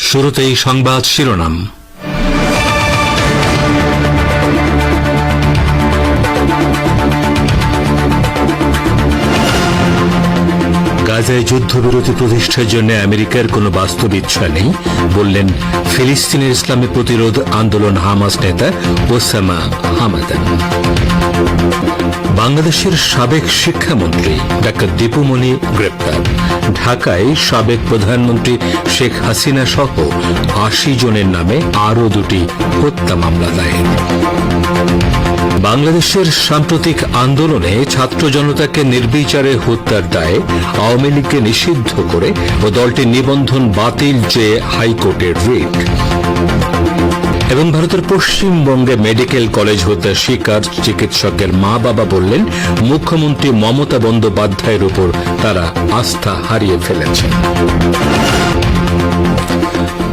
শুরুতেই সংবাদ শিরোনাম। গাজায় যুদ্ধবিরতি প্রতিষ্ঠার জন্য আমেরিকার কোনো বাস্তব ইচ্ছা নেই বললেন ফিলিস্তিনের ইসলামী প্রতিরোধ আন্দোলন হামাস নেতা ওসামা হামাদান। বাংলাদেশের সাবেক শিক্ষামন্ত্রী ডাক্তার দীপুমণি গ্রেপ্তার। ঢাকায় সাবেক প্রধানমন্ত্রী শেখ হাসিনা সহ ৮০ জনের নামে আরও ২টি হত্যা মামলা দায়ের। বাংলাদেশের সাম্প্রতিক আন্দোলনে ছাত্র জনতাকে নির্বিচারে হত্যার দায়ে আওয়ামী লীগকে নিষিদ্ধ করে ও দলটির নিবন্ধন বাতিল চেয়ে হাইকোর্টের রিট। এবং ভারতের পশ্চিমবঙ্গে মেডিকেল কলেজ হত্যার শিকার চিকিৎসকের মা বাবা বললেন মুখ্যমন্ত্রী মমতা বন্দ্যোপাধ্যায়ের উপর তারা আস্থা হারিয়ে ফেলেছেন।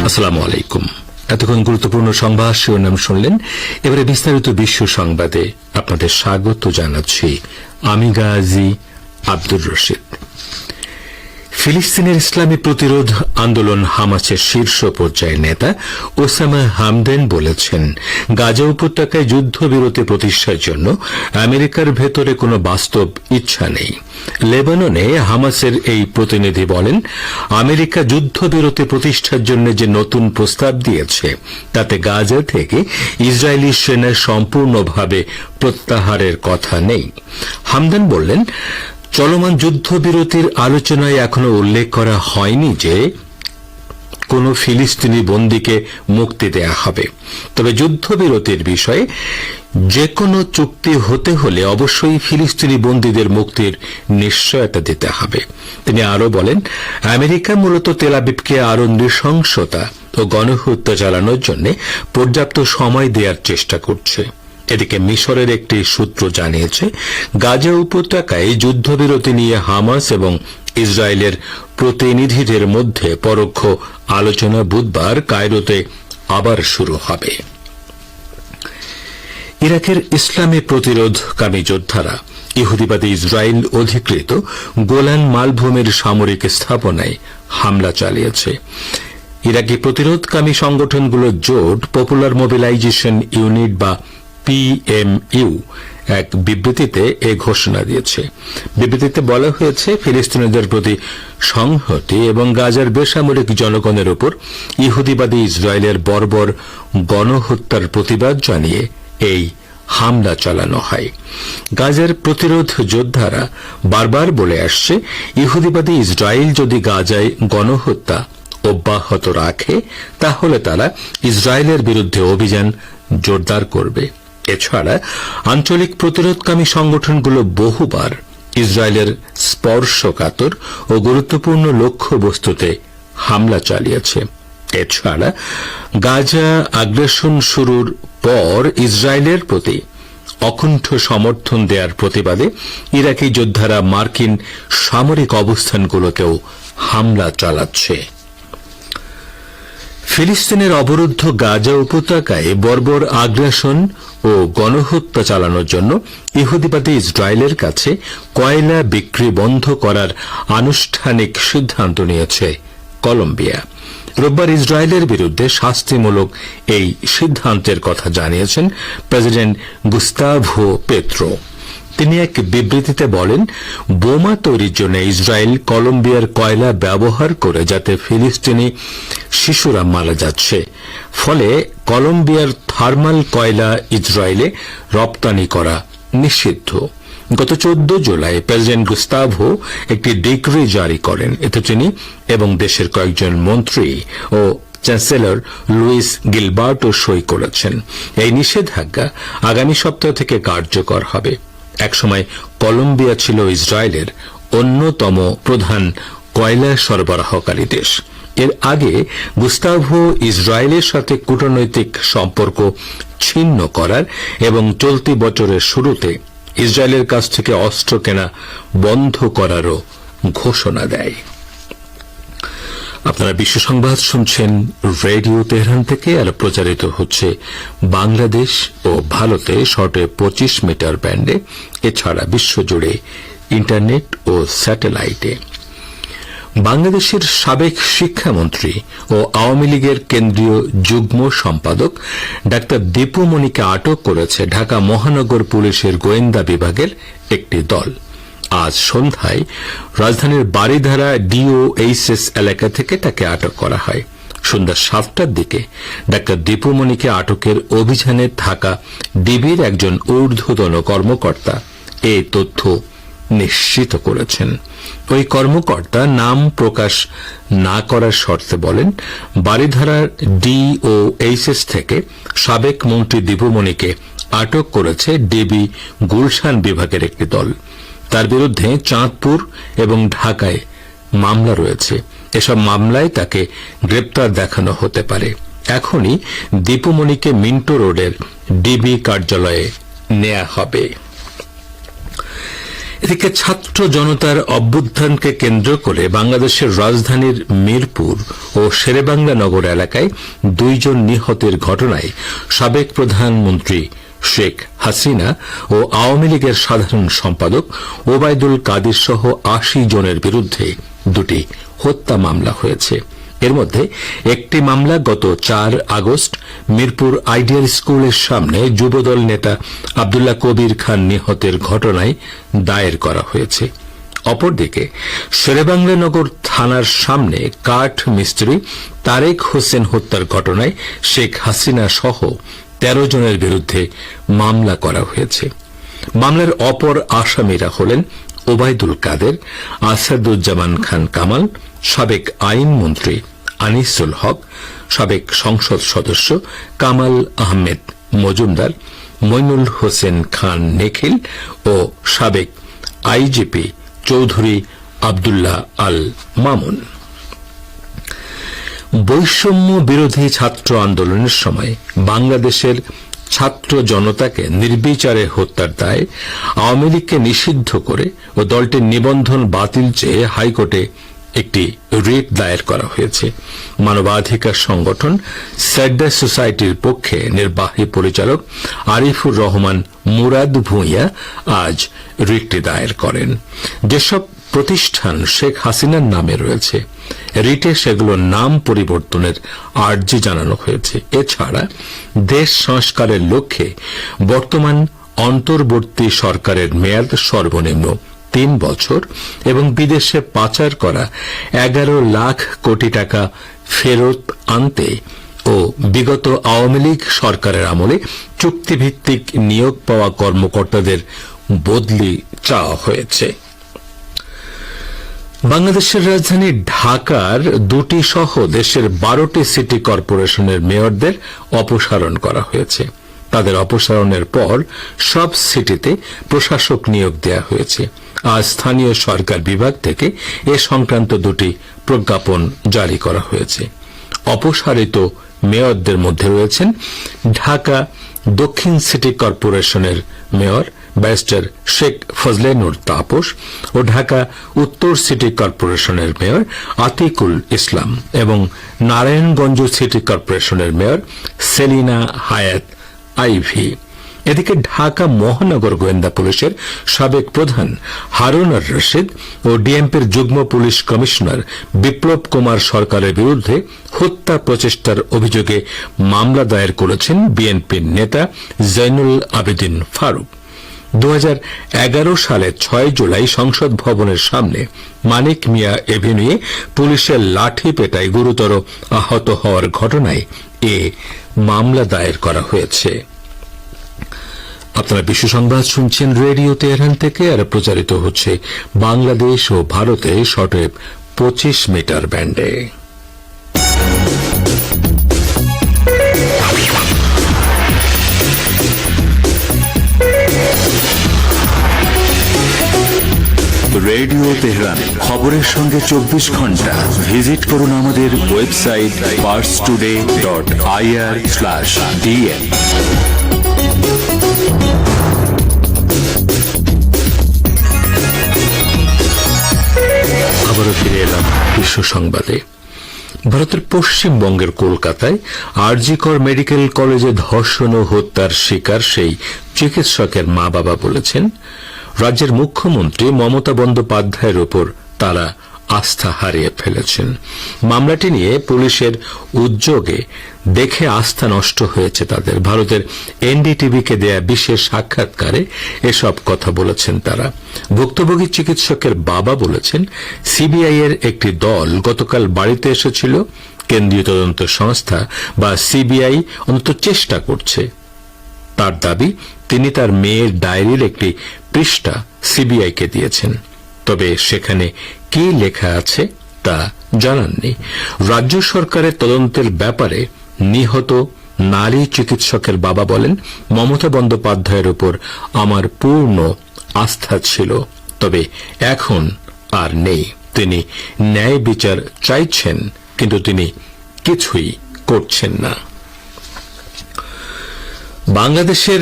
আসসালামু আলাইকুম। এতক্ষণ গুরুত্বপূর্ণ সংবাদ শিরোনাম শুনলেন। এবারে বিস্তারিত বিশ্ব সংবাদে আপনাদের স্বাগত জানাচ্ছি আমি গাজী আব্দুর রশিদ। ফিলিস্তিনের ইসলামী প্রতিরোধ আন্দোলন হামাসের শীর্ষ পর্যায়ের নেতা ওসামা হামদান বলেছেন গাজা উপত্যকায় যুদ্ধবিরতি প্রতিষ্ঠার জন্য আমেরিকার ভেতরে কোনো বাস্তব ইচ্ছা নেই। লেবাননে হামাসের এই প্রতিনিধি বলেন আমেরিকা যুদ্ধবিরতি প্রতিষ্ঠার জন্য যে নতুন প্রস্তাব দিয়েছে তাতে গাজা থেকে ইসরায়েলি সেনা সম্পূর্ণভাবে প্রত্যাহারের কথা নেই। হামদান বললেন চলমান যুদ্ধবিরতির আলোচনায় এখনো উল্লেখ করা হয়নি যে কোন ফিলিস্তিনি বন্দীকে মুক্তি দেয়া হবে, তবে যুদ্ধবিরতির বিষয়ে যে কোনো চুক্তি হতে হলে অবশ্যই ফিলিস্তিনি বন্দীদের মুক্তির নিশ্চয়তা দিতে হবে। তিনি আরও বলেন আমেরিকা মূলত তেল আবিবকে আরও নৃশংসতা ও গণহত্যা চালানোর জন্য পর্যাপ্ত সময় দেওয়ার চেষ্টা করছে। এদিকে মিশরের একটি সূত্র জানিয়েছে গাজা উপত্যকায় যুদ্ধবিরতি নিয়ে হামাস এবং ইসরায়েলের প্রতিনিধিদের মধ্যে পরোক্ষ আলোচনা বুধবার কায়রোতে আবার শুরু হবে। ইরাকের ইসলামী প্রতিরোধকামী যোদ্ধারা ইহুদিবাদী ইসরায়েল অধিকৃত গোলান মালভূমির সামরিক স্থাপনায় হামলা চালিয়েছে। ইরাকি প্রতিরোধকামী সংগঠনগুলোর জোট পপুলার মোবিলাইজেশন ইউনিট বা PMU এক বিবৃতিতে এ ঘোষণা দিয়েছে। বিবৃতিতে বলা হয়েছে ফিলিস্তিনিদের প্রতি সংহতি এবং গাজার বেসামরিক জনগণের উপর ইহুদিবাদী ইসরায়েলের বর্বর গণহত্যার প্রতিবাদ জানিয়ে এই হামলা চালানো হয়। গাজার প্রতিরোধ যোদ্ধারা বারবার বলে আসছে ইহুদিবাদী ইসরায়েল যদি গাজায় গণহত্যা অব্যাহত রাখে তাহলে তারা ইসরায়েলের বিরুদ্ধে অভিযান জোরদার করবে। এছাড়া আঞ্চলিক প্রতিরোধকামী সংগঠনগুলো বহুবার ইসরায়েলের স্পর্শকাতর ও গুরুত্বপূর্ণ লক্ষ্যবস্তুতে হামলা চালিয়েছে। এছাড়া গাজা আগ্রাসন শুরুর পর ইসরায়েলের প্রতি অকুণ্ঠ সমর্থন দেওয়ার প্রতিবাদে ইরাকি যোদ্ধারা মার্কিন সামরিক অবস্থানগুলোকেও হামলা চালাচ্ছে। ফিলিস্তিনের অবরুদ্ধ গাজা উপত্যকায় বর্বর আগ্রাসন ও গণহত্যা চালানোর জন্য ইহুদিবাদী ইসরায়েলের কাছে কয়লা বিক্রি বন্ধ করার আনুষ্ঠানিক সিদ্ধান্ত নিয়েছে কলম্বিয়া। রোববার ইসরায়েলের বিরুদ্ধে শাস্তিমূলক এই সিদ্ধান্তের কথা জানিয়েছেন প্রেসিডেন্ট গুস্তাভো পেত্রো। তিনি এক বিবৃতিতে বলেন বোমা তৈরির জন্য ইসরায়েল কলম্বিয়ার কয়লা ব্যবহার করে যাতে ফিলিস্তিনি শিশুরা মারা যাচ্ছে, ফলে কলম্বিয়ার থার্মাল কয়লা ইসরায়েলে রপ্তানি করা নিষিদ্ধ। গত 14 জুলাই প্রেসিডেন্ট গুস্তাভো একটি ডিক্রি জারি করেন। এতে তিনি এবং দেশের কয়েকজন মন্ত্রী ও চ্যান্সেলর লুইস গিলবার্টো সই করেছেন। এই নিষেধাজ্ঞা আগামী সপ্তাহ থেকে কার্যকর হবে। একসময় কলম্বিয়া ছিল ইসরায়েলের অন্যতম প্রধান কয়লা সরবরাহকারী দেশ। এর আগে গুস্তাভো ইসরায়েলের সাথে কূটনৈতিক সম্পর্ক ছিন্ন করার এবং চলতি বছরের শুরুতে ইসরায়েলের কাছ থেকে অস্ত্র কেনা বন্ধ করারও ঘোষণা দেয়। আপনারা বিশ্ব সংবাদ শুনছেন রেডিও তেহরান থেকে, আর প্রচারিত হচ্ছে বাংলাদেশ ও ভারতে শর্টওয়েভ 25 মিটার ব্যান্ডে, এছাড়া বিশ্বজুড়ে ইন্টারনেট ও স্যাটেলাইটে। বাংলাদেশের সাবেক শিক্ষামন্ত্রী ও আওয়ামী লীগের কেন্দ্রীয় যুগ্ম সম্পাদক ডা দীপু মনিকে আটক করেছে ঢাকা মহানগর পুলিশের গোয়েন্দা বিভাগের একটি দল। আজ সন্ধ্যায় রাজধানীর বারিধারা ডিওএইচএস এলাকা থেকে তাকে আটক করা হয়। সন্ধ্যা 7টার দিকে ডা দীপু মনিকে আটকের অভিযানে থাকা ডিবির একজন ঊর্ধ্বতন কর্মকর্তা এই তথ্য নিশ্চিত করেছেন। ওই কর্মকর্তা নাম প্রকাশ না করার শর্তে বলেন, বারিধারার ডিওএইচএস থেকে সাবেক মন্ত্রী দীপু মনিকে আটক করেছে ডিবি গুলশান বিভাগের একটি দল। তার বিরুদ্ধে চাঁদপুর এবং ঢাকায় মামলা রয়েছে। এসব মামলায় তাকে গ্রেপ্তার দেখানো হতে পারে। এখনই দীপু মনিকে মিন্টো রোডের ডিবি কার্যালয়ে নেওয়া হবে। এদিকে ছাত্র জনতার অভ্যুত্থানকে কেন্দ্র করে বাংলাদেশের রাজধানীর মিরপুর ও শেরেবাংলা নগর এলাকায় 2 জন নিহতের ঘটনায় সাবেক প্রধানমন্ত্রী শেখ হাসিনা ও আওয়ামী লীগের সাধারণ সম্পাদক ওবায়দুল কাদের সহ 80 জনের বিরুদ্ধে 2টি হত্যা মামলা হয়েছে। এর মধ্যে একটি মামলা গত 4 আগস্ট মিরপুর আইডিয়াল স্কুলের সামনে যুবদল নেতা আব্দুল্লাহ কবির খান নিহতের ঘটনায় দায়ের করা হয়েছে। অপরদিকে শেরেবাংলা নগর থানার সামনে কাঠ মিস্ত্রি তারেক হোসেন হত্যার ঘটনায় শেখ হাসিনা সহ 13 জনের বিরুদ্ধে মামলা করা হয়েছে। মামলার অপর আসামিরা হলেন ওবায়দুল কাদের, আসাদুজ্জামান খান কামাল, সাবেক আইনমন্ত্রী আনিসুল হক, সাবেক সংসদ সদস্য কামাল আহমেদ মজুমদার, মইনুল হোসেন খান নিখিল ও সাবেক আইজিপি চৌধুরী আব্দুল্লাহ আল মামুন। বৈষম্য বিরোধী ছাত্র আন্দোলনের সময় বাংলাদেশের ছাত্র জনতাকে নির্বিচারে হত্যার দায়ে আওয়ামী লীগকে নিষিদ্ধ করে ও দলটির নিবন্ধন বাতিল চেয়ে হাইকোর্টে একটি রিট দায়ের করা হয়েছে। মানবাধিকার সংগঠন সেডা সোসাইটির পক্ষে নির্বাহী পরিচালক আরিফুর রহমান মুরাদ ভূঁইয়া আজ রিটটি দায়ের করেন। যেসব প্রতিষ্ঠান শেখ হাসিনার নামে রয়েছে, রিটে সেগুলোর নাম পরিবর্তনের আর্জি জানানো হয়েছে। এছাড়া দেশ সংস্কারের লক্ষ্যে বর্তমান অন্তর্বর্তী সরকারের মেয়াদ সর্বনিম্ন 3 বছর এবং বিদেশে পাচার করা 11 লাখ কোটি টাকা ফেরত আনতে ও বিগত আওয়ামী লীগ সরকারের আমলে চুক্তিভিত্তিক নিয়োগ পাওয়া কর্মকর্তাদের বদলি চাওয়া হয়েছে। বাংলাদেশের রাজধানী ঢাকার 2টি সহ দেশের 12টি সিটি কর্পোরেশনের মেয়রদের অপসারণ করা হয়েছে। তাদের অপসারণের পর সব সিটিতে প্রশাসক নিয়োগ দেওয়া হয়েছে। আজ স্থানীয় সরকার বিভাগ থেকে এ সংক্রান্ত 2টি প্রজ্ঞাপন জারি করা হয়েছে। অপসারিত মেয়রদের মধ্যে রয়েছেন ঢাকা দক্ষিণ সিটি কর্পোরেশনের মেয়র ব্যারিস্টার শেখ ফজলেনুর তাপস ও ঢাকা উত্তর সিটি কর্পোরেশনের মেয়র আতিকুল ইসলাম এবং নারায়ণগঞ্জ সিটি কর্পোরেশনের মেয়র সেলিনা হায়াত আইভি। এদিকে ঢাকা মহানগর গোয়েন্দা পুলিশের সাবেক প্রধান হারুন আর রশিদ ও ডিএমপির যুগ্ম পুলিশ কমিশনার বিপ্লব কুমার সরকারের বিরুদ্ধে হত্যা প্রচেষ্টার অভিযোগে মামলা দায়ের করেছেন বিএনপির নেতা জৈনুল আবেদিন ফারুক। 2011 সালের 6 জুলাই সংসদ ভবনের সামনে মানিক মিয়া এভিনিউয়ে পুলিশের লাঠি পেটায় গুরুতর আহত হওয়ার ঘটনায় এ মামলা দায়ের করা হয়েছে। আপনারা বিশ্ব সংবাদ শুনছেন রেডিও তেহরান থেকে, আর প্রচারিত হচ্ছে বাংলাদেশ ও ভারতে শর্টওয়েভ 25 মিটার ব্যান্ডে। রেডিও তেহরান, খবরের সঙ্গে 24 ঘন্টা। ভিজিট করুন আমাদের ওয়েবসাইট parstoday.ir/dn। আবারও ফিরে এলাম বিশ্ব সংবাদে। ভারতের পশ্চিমবঙ্গের কলকাতায় আরজি কর মেডিকেল কলেজে ধর্ষণ ও হত্যার শিকার সেই চিকিৎসকের মা বাবা বলেছেন, রাজ্যের মুখ্যমন্ত্রী মমতা বন্দ্যোপাধ্যায়ের উপর তারা আস্থা হারিয়ে ফেলেছেন। মামলাটি নিয়ে পুলিশের উদ্যোগে দেখে আস্থা নষ্ট হয়েছে তাদের। ভারতের এনডিটিভিকে দেয়া বিশেষ সাক্ষাৎকারে এসব কথা বলেছেন তারা। ভুক্তভোগী চিকিৎসকের বাবা বলেছেন, সিবিআই এর একটি দল গতকাল বাড়িতে এসেছিল। কেন্দ্রীয় তদন্ত সংস্থা বা সিবিআই অন্তত চেষ্টা করছে। তার দাবি, তিনি তার মেয়ের ডায়েরির একটি পৃষ্ঠা সিবিআইকে দিয়েছেন, তবে সেখানে কি লেখা আছে তা জানাননি। রাজ্য সরকারের তদন্তের ব্যাপারে নিহত নারী চিকিৎসকের বাবা বলেন, মমতা বন্দ্যোপাধ্যায়ের উপর আমার পূর্ণ আস্থা ছিল, তবে এখন আর নেই। তিনি ন্যায় বিচার চাইছেন, কিন্তু তিনি কিছুই করছেন না। বাংলাদেশের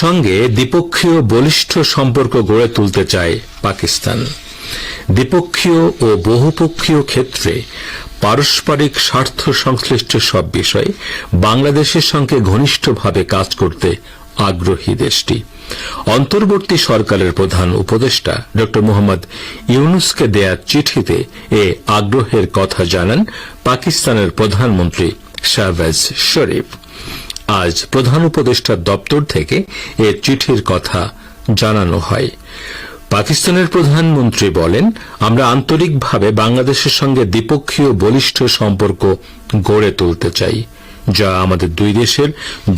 সঙ্গে দ্বিপক্ষীয় বলিষ্ঠ সম্পর্ক গড়ে তুলতে চায় পাকিস্তান। দ্বিপক্ষীয় ও বহুপক্ষীয় ক্ষেত্রে পারস্পরিক স্বার্থ সংশ্লিষ্ট সব বিষয়ে বাংলাদেশের সঙ্গে ঘনিষ্ঠভাবে কাজ করতে আগ্রহী দেশটি। অন্তর্বর্তী সরকারের প্রধান উপদেষ্টা ড মোহাম্মদ ইউনুসকে দেয়া চিঠিতে এ আগ্রহের কথা জানান পাকিস্তানের প্রধানমন্ত্রী শাহবাজ শরীফ। আজ প্রধান উপদেষ্টার দপ্তর থেকে এ চিঠির কথা জানানো হয়। পাকিস্তানের প্রধানমন্ত্রী বলেন, আমরা আন্তরিকভাবে বাংলাদেশের সঙ্গে দ্বিপক্ষীয় বলিষ্ঠ সম্পর্ক গড়ে তুলতে চাই, যা আমাদের দুই দেশের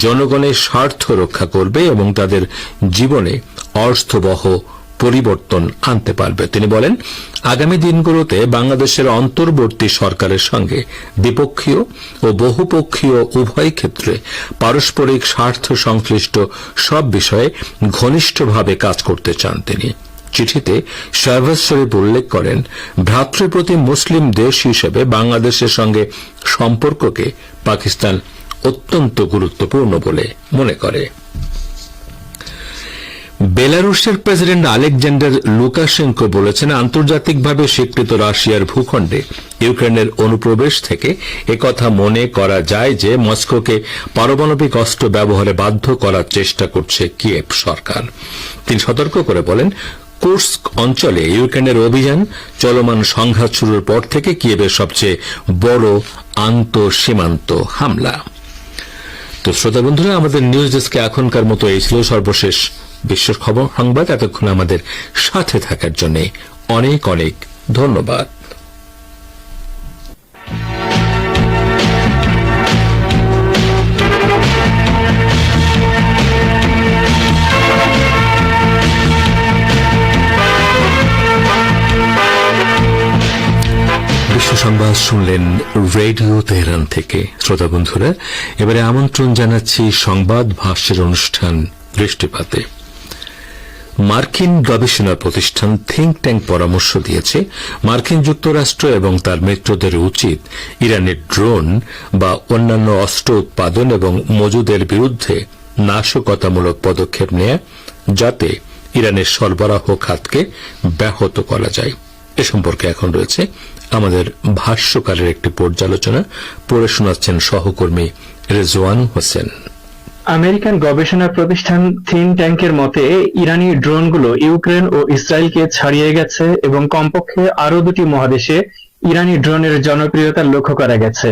জনগণের স্বার্থ রক্ষা করবে এবং তাদের জীবনে অর্থবহ পরিবর্তন আনতে পারবে। তিনি বলেন, আগামী দিনগুলোতে বাংলাদেশের অন্তর্বর্তী সরকারের সঙ্গে দ্বিপক্ষীয় ও বহুপক্ষীয় উভয় ক্ষেত্রে পারস্পরিক স্বার্থ সংশ্লিষ্ট সব বিষয়ে ঘনিষ্ঠভাবে কাজ করতে চান তিনি। চিঠিতে শাহবাজ শরীফ উল্লেখ করেন, ভ্রাতৃপ্রতি মুসলিম দেশ হিসেবে বাংলাদেশের সঙ্গে সম্পর্ককে পাকিস্তান অত্যন্ত গুরুত্বপূর্ণ বলে মনে করে। বেলারুশের প্রেসিডেন্ট আলেকজান্ডার লুকাশেঙ্কো বলেছেন, আন্তর্জাতিকভাবে স্বীকৃত রাশিয়ার ভূখণ্ডে ইউক্রেনের অনুপ্রবেশ থেকে একথা মনে করা যায় যে মস্কোকে পারমাণবিক অস্ত্র ব্যবহারে বাধ্য করার চেষ্টা করছে কিয়েভ সরকার। তিনি সতর্ক করে বলেন, কুর্স্ক অঞ্চলে ইউক্রেনের অভিযান চলমান সংঘাত শুরুর পর থেকে কিয়েভের সবচেয়ে বড় আন্তঃসীমান্ত হামলা। তো শ্রোতা বন্ধুরা, আমাদের নিউজ ডেস্কে এখনকার মতো এই ছিল সর্বশেষ বিশ্বের খবর সংবাদ। এতক্ষণ আমাদের সাথে থাকার জন্য অনেক অনেক ধন্যবাদ। বিশ্ব সংবাদ শুনলেন রেডিও তেহরান থেকে। শ্রোতা বন্ধুরা, এবারে আমন্ত্রণ জানাচ্ছি সংবাদ ভাষ্যের অনুষ্ঠান দৃষ্টিপাতে। মার্কিন গবেষণা প্রতিষ্ঠান থিঙ্ক ট্যাঙ্ক পরামর্শ দিয়েছে, মার্কিন যুক্তরাষ্ট্র এবং তার মিত্রদের উচিত ইরানের ড্রোন বা অন্যান্য অস্ত্র উৎপাদন এবং মজুদের বিরুদ্ধে নাশকতামূলক পদক্ষেপ নেয়া, যাতে ইরানের সরবরাহ খাতকে ব্যাহত করা যায়। এ সম্পর্কে এখন রয়েছে আমাদের ভাষ্যকারের একটি পর্যালোচনা, পড়ে শোনাচ্ছেন সহকর্মী রেজওয়ান হোসেন। আমেরিকান গবেষণা প্রতিষ্ঠান থিঙ্ক ট্যাঙ্কের মতে, ইরানি ড্রোনগুলো ইউক্রেন ও ইসরায়েলকে ছাড়িয়ে গেছে এবং কমপক্ষে আরো দুটি মহাদেশে ইরানি ড্রোনের জনপ্রিয়তা লক্ষ্য করা গেছে।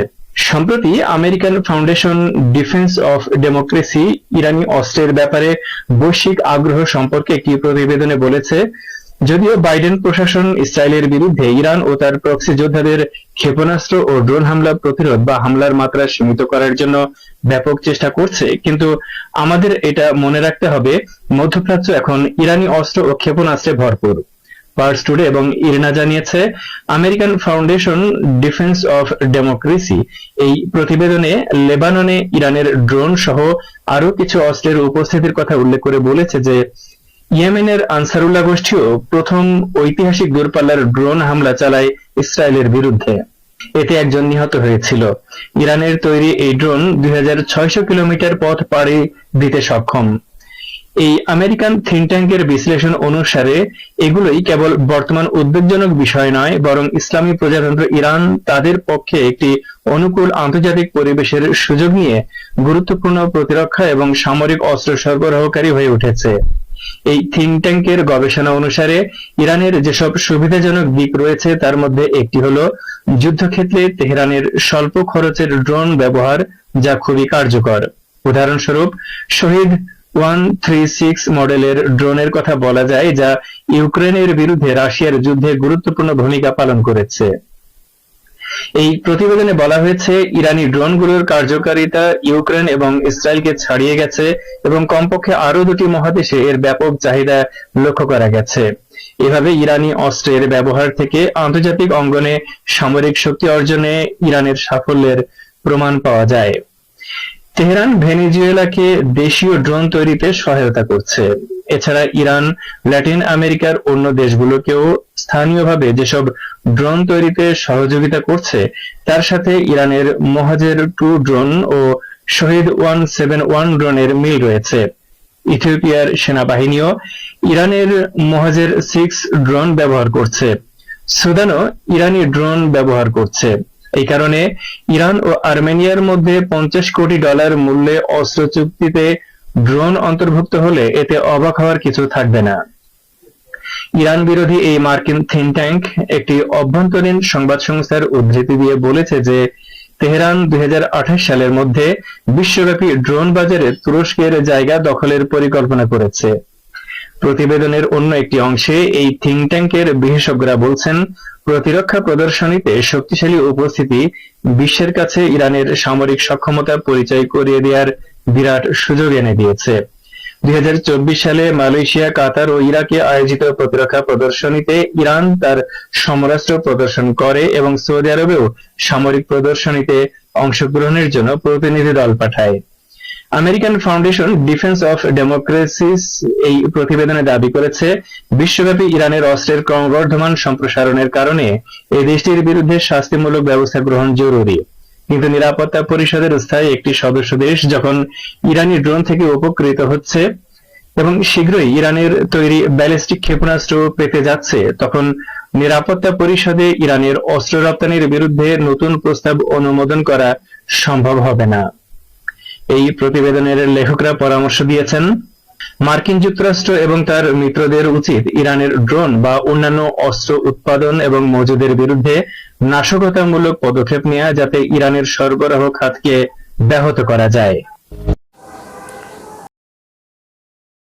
সম্প্রতি American Foundation Defence of Democracy ইরানি অস্ত্রের ব্যাপারে বৈশ্বিক আগ্রহ সম্পর্কে একটি প্রতিবেদনে বলেছে, যদিও বাইডেন প্রশাসন ইসরায়েলের বিরুদ্ধে ইরান ও তার প্রক্সি যোদ্ধাদের ক্ষেপণাস্ত্র ও ড্রোন হামলা প্রতিরোধ বা হামলার মাত্রা সীমিত করার জন্য ব্যাপক চেষ্টা করছে, কিন্তু আমাদের এটা মনে রাখতে হবে, মধ্যপ্রাচ্য এখন ইরানি অস্ত্র ও ক্ষেপণাস্ত্রে ভরপুর। পার্স টুডে এবং ইরনা জানিয়েছে, American Foundation Defence of democracy এই প্রতিবেদনে লেবাননে ইরানের ড্রোন সহ আরো কিছু অস্ত্রের উপস্থিতির কথা উল্লেখ করে বলেছে যে ইয়েমেনের আনসারুল্লাহ গোষ্ঠীও প্রথম ঐতিহাসিক দূরপাল্লার ড্রোন হামলা চালায় ইসরায়েলের বিরুদ্ধে। এতে একজন নিহত হয়েছিল। ইরানের তৈরি এই ড্রোন 2600 কিলোমিটার পথ পাড়ি দিতে সক্ষম। এই আমেরিকান থিঙ্ক ট্যাঙ্কের বিশ্লেষণ অনুসারে এগুলোই কেবল বর্তমান উদ্বেগজনক বিষয় নয়, বরং ইসলামী প্রজাতন্ত্র ইরান তাদের পক্ষে একটি অনুকূল আন্তর্জাতিক পরিবেশের সুযোগ নিয়ে গুরুত্বপূর্ণ প্রতিরক্ষা এবং সামরিক অস্ত্র সরবরাহকারী হয়ে উঠেছে। এই থিঙ্ক ট্যাঙ্কের গবেষণা অনুসারে ইরানের যেসব সুবিধাজনক দিক রয়েছে তার মধ্যে একটি হলো যুদ্ধক্ষেত্রে তেহরানের স্বল্প খরচের ড্রোন ব্যবহার, যা খুবই কার্যকর। উদাহরণস্বরূপ শহীদ 136 মডেলের ড্রোনের কথা বলা যায়, যা ইউক্রেনের বিরুদ্ধে রাশিয়ার যুদ্ধে গুরুত্বপূর্ণ ভূমিকা পালন করেছে। এই প্রতিবেদনে বলা হয়েছে ইরানি ড্রোনগুলোর কার্যকারিতা ইউক্রেন এবং ইসরায়েলকে ছাড়িয়ে গেছে এবং কমপক্ষে আরো দুটি মহাদেশে এর ব্যাপক চাহিদা লক্ষ্য করা গেছে। এভাবে ইরানি অস্ত্রের ব্যবহার থেকে আন্তর্জাতিক অঙ্গনে সামরিক শক্তি অর্জনে ইরানের সাফল্যের প্রমাণ পাওয়া যায়। তেহরান ভেনেজুয়েলাকে দেশীয় ড্রোন তৈরিতে সহায়তা করছে। এছাড়া ইরান ল্যাটিন আমেরিকার অন্য দেশগুলোকেও স্থানীয়ভাবে যেসব ড্রোন তৈরিতে সহযোগিতা করছে তার সাথে ইরানের মোহাজের 2 ড্রোন ও শহীদ 171 ড্রোনের মিল রয়েছে। ইথিওপিয়ার সেনাবাহিনীও ইরানের মোহাজের 6 ড্রোন ব্যবহার করছে। সুদানও ইরানি ড্রোন ব্যবহার করছে। এই কারণে ইরান ও আর্মেনিয়ার মধ্যে $50 কোটি মূল্যে অস্ত্র চুক্তিতে ড্রোন অন্তর্ভুক্ত হলে এতে অবাক হওয়ার কিছু থাকবে না। ইরান বিরোধী এই মার্কিন থিঙ্ক ট্যাঙ্ক একটি অভ্যন্তরীণ সংবাদ সংস্থার উদ্ধৃতি দিয়ে বলেছে যে তেহরান 2028 সালের মধ্যে বিশ্বব্যাপী ড্রোন বাজারে তুরস্কের জায়গা দখলের পরিকল্পনা করেছে। প্রতিবেদনের অন্য একটি অংশে এই থিঙ্ক ট্যাঙ্কের বিশেষজ্ঞরা বলছেন, প্রতিরক্ষা প্রদর্শনীতে শক্তিশালী উপস্থিতি বিশ্বের কাছে ইরানের সামরিক সক্ষমতা পরিচয় করিয়ে দেওয়ার বিরাট সুযোগ এনে দিয়েছে। 2024 সালে মালয়েশিয়া, কাতার ও ইরাকে আয়োজিত প্রতিরক্ষা প্রদর্শনীতে ইরান তার সমরাস্ত্র প্রদর্শন করে এবং সৌদি আরবেও সামরিক প্রদর্শনীতে অংশগ্রহণের জন্য প্রতিনিধি দল পাঠায়। American Foundation Defence of democracies এই প্রতিবেদনে দাবি করেছে, বিশ্বব্যাপী ইরানের অস্ত্রের ক্রমবর্ধমান সম্প্রসারণের কারণে এই দেশটির বিরুদ্ধে শাস্তিমূলক ব্যবস্থা গ্রহণ জরুরি। কিন্তু নিরাপত্তা পরিষদের স্থায়ী একটি সদস্য দেশ যখন ইরানি ড্রোন থেকে উপকৃত হচ্ছে এবং শীঘ্রই ইরানের তৈরি ব্যালিস্টিক ক্ষেপণাস্ত্র পেতে যাচ্ছে, তখন নিরাপত্তা পরিষদে ইরানের অস্ত্র রপ্তানির বিরুদ্ধে নতুন প্রস্তাব অনুমোদন করা সম্ভব হবে না। এই প্রতিবেদনের লেখকরা পরামর্শ দিয়েছেন, মার্কিন যুক্তরাষ্ট্র এবং তার মিত্রদের উচিত ইরানের ড্রোন বা অন্যান্য অস্ত্র উৎপাদন এবং মজুদের বিরুদ্ধে নাশকতামূলক পদক্ষেপ নেওয়া, যাতে ইরানের সরবরাহ খাতকে ব্যাহত করা যায়।